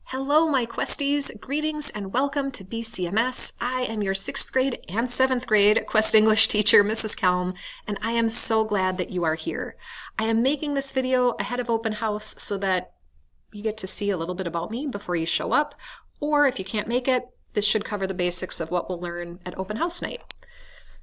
Hello, my Questies. Greetings and welcome to BCMS. I am your 6th grade and 7th grade Quest English teacher, Mrs. Kelm, and I am so glad that you are here. I am making this video ahead of open house so that you get to see a little bit about me before you show up, or if you can't make it, this should cover the basics of what we'll learn at open house night.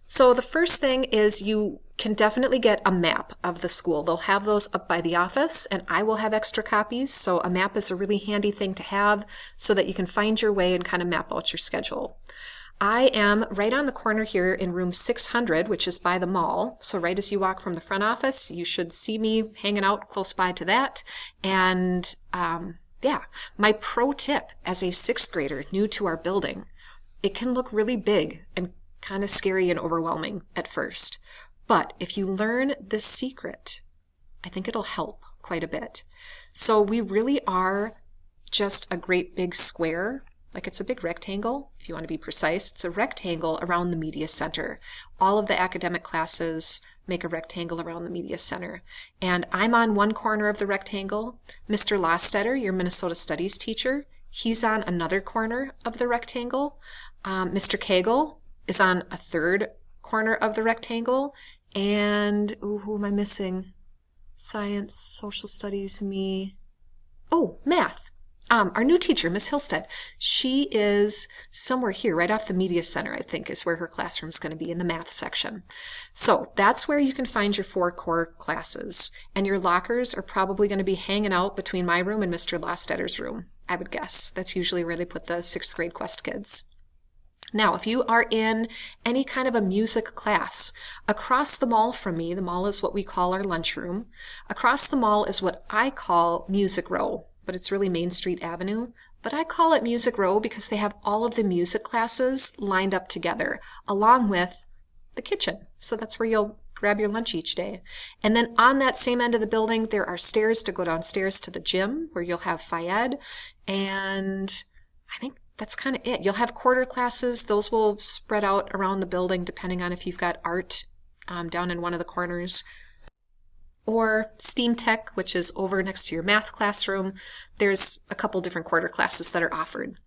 So the first thing is you can definitely get a map of the school. They'll have those up by the office, and I will have extra copies. So a map is a really handy thing to have so that you can find your way and kind of map out your schedule. I am right on the corner here in room 600, which is by the mall. So right as you walk from the front office, you should see me hanging out close by to that. And my pro tip as a 6th grader new to our building, it can look really big and kind of scary and overwhelming at first. But if you learn the secret, I think it'll help quite a bit. So we really are just a great big square, like it's a big rectangle, if you want to be precise. It's a rectangle around the media center. All of the academic classes make a rectangle around the media center. And I'm on one corner of the rectangle. Mr. Lostetter, your Minnesota Studies teacher, he's on another corner of the rectangle. Mr. Cagle is on a third corner of the rectangle. And, who am I missing? Science, social studies, me. Oh, math. Our new teacher, Miss Hillstead, she is somewhere here, right off the media center, I think, is where her classroom's going to be in the math section. So that's where you can find your 4 core classes. And your lockers are probably going to be hanging out between my room and Mr. Lostetter's room, I would guess. That's usually where they put the 6th grade Quest kids. Now, if you are in any kind of a music class, across the mall from me, the mall is what we call our lunchroom. Across the mall is what I call Music Row, but it's really Main Street Avenue. But I call it Music Row because they have all of the music classes lined up together, along with the kitchen. So that's where you'll grab your lunch each day. And then on that same end of the building, there are stairs to go downstairs to the gym, where you'll have Phi-Ed, and I think that's kind of it. You'll have quarter classes. Those will spread out around the building depending on if you've got art down in one of the corners. Or STEAM Tech, which is over next to your math classroom. There's a couple different quarter classes that are offered.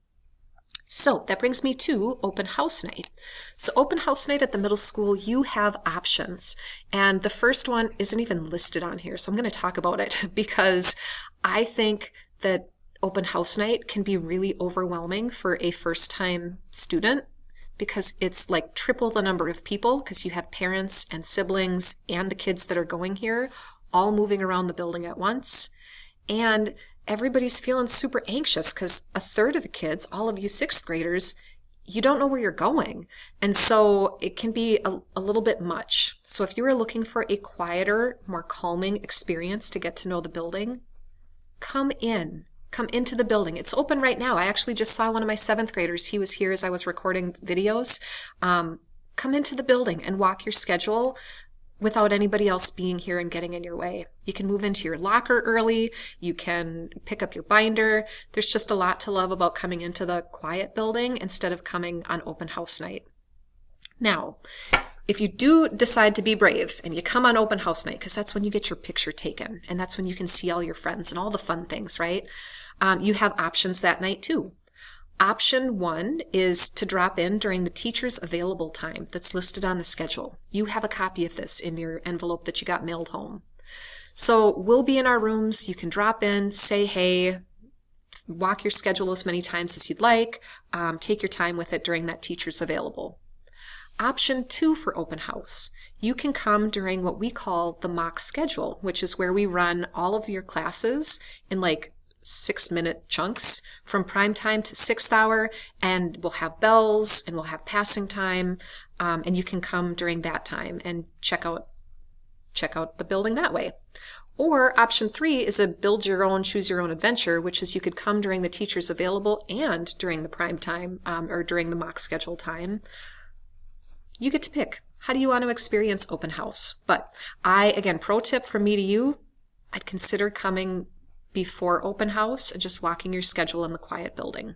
So that brings me to open house night. So open house night at the middle school, you have options. And the first one isn't even listed on here. So I'm going to talk about it because I think that open house night can be really overwhelming for a first-time student because it's like triple the number of people because you have parents and siblings and the kids that are going here all moving around the building at once. And everybody's feeling super anxious because a third of the kids, all of you 6th graders, you don't know where you're going. And so it can be a little bit much. So if you are looking for a quieter, more calming experience to get to know the building, come into the building. It's open right now. I actually just saw one of my 7th graders. He was here as I was recording videos. Come into the building and walk your schedule without anybody else being here and getting in your way. You can move into your locker early. You can pick up your binder. There's just a lot to love about coming into the quiet building instead of coming on open house night. Now, if you do decide to be brave and you come on open house night, because that's when you get your picture taken and that's when you can see all your friends and all the fun things, right? You have options that night too. Option 1 is to drop in during the teacher's available time that's listed on the schedule. You have a copy of this in your envelope that you got mailed home. So we'll be in our rooms. You can drop in, say hey, walk your schedule as many times as you'd like. Take your time with it during that teacher's available. Option 2 for open house. You can come during what we call the mock schedule, which is where we run all of your classes in like 6-minute chunks from prime time to 6th hour, and we'll have bells and we'll have passing time, and you can come during that time and check out the building that way. Or option 3 is a build your own, choose your own adventure, which is you could come during the teacher's available and during the prime time or during the mock schedule time. You get to pick. How do you want to experience open house? But again, pro tip from me to you, I'd consider coming before open house and just walking your schedule in the quiet building.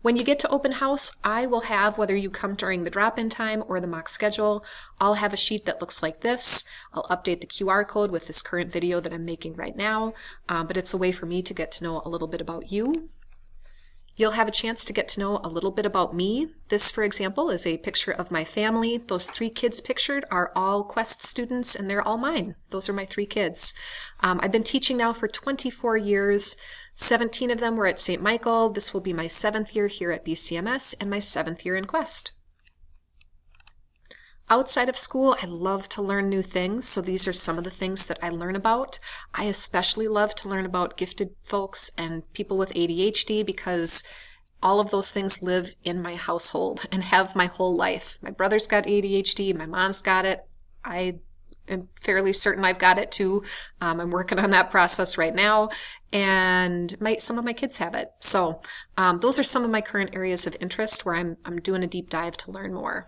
When you get to open house, I will have, whether you come during the drop-in time or the mock schedule, I'll have a sheet that looks like this. I'll update the QR code with this current video that I'm making right now, but it's a way for me to get to know a little bit about you. You'll have a chance to get to know a little bit about me. This, for example, is a picture of my family. Those 3 kids pictured are all Quest students, and they're all mine. Those are my 3 kids. I've been teaching now for 24 years. 17 of them were at St. Michael. This will be my 7th year here at BCMS and my 7th year in Quest. Outside of school, I love to learn new things, so these are some of the things that I learn about. I especially love to learn about gifted folks and people with ADHD because all of those things live in my household and have my whole life. My brother's got ADHD, my mom's got it. I am fairly certain I've got it too. I'm working on that process right now, and some of my kids have it. So those are some of my current areas of interest where I'm doing a deep dive to learn more.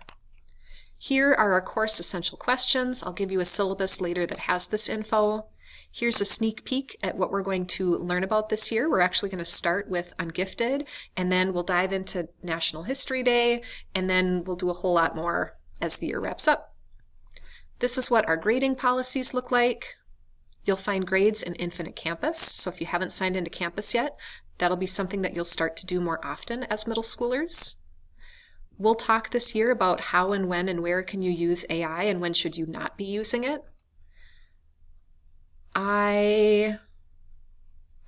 Here are our course essential questions. I'll give you a syllabus later that has this info. Here's a sneak peek at what we're going to learn about this year. We're actually going to start with Ungifted, and then we'll dive into National History Day, and then we'll do a whole lot more as the year wraps up. This is what our grading policies look like. You'll find grades in Infinite Campus, so if you haven't signed into Campus yet, that'll be something that you'll start to do more often as middle schoolers. We'll talk this year about how and when and where can you use AI and when should you not be using it. I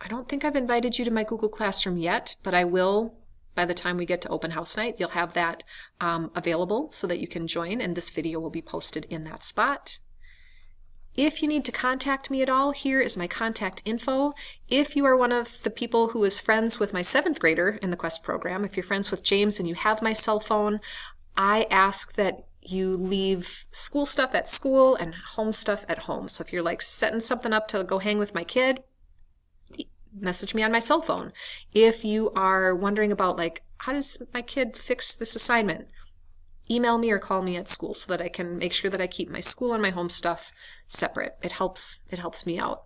don't think I've invited you to my Google Classroom yet, but I will by the time we get to open house night. You'll have that available so that you can join, and this video will be posted in that spot. If you need to contact me at all, here is my contact info. If you are one of the people who is friends with my 7th grader in the Quest program, if you're friends with James and you have my cell phone, I ask that you leave school stuff at school and home stuff at home. So if you're like setting something up to go hang with my kid, message me on my cell phone. If you are wondering about like, how does my kid fix this assignment? Email me or call me at school so that I can make sure that I keep my school and my home stuff separate. It helps me out.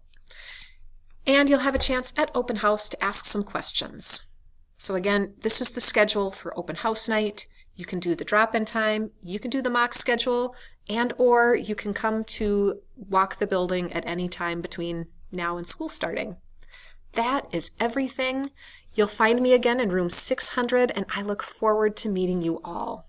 And you'll have a chance at open house to ask some questions. So again, this is the schedule for open house night. You can do the drop-in time, you can do the mock schedule, and or you can come to walk the building at any time between now and school starting. That is everything. You'll find me again in room 600, and I look forward to meeting you all.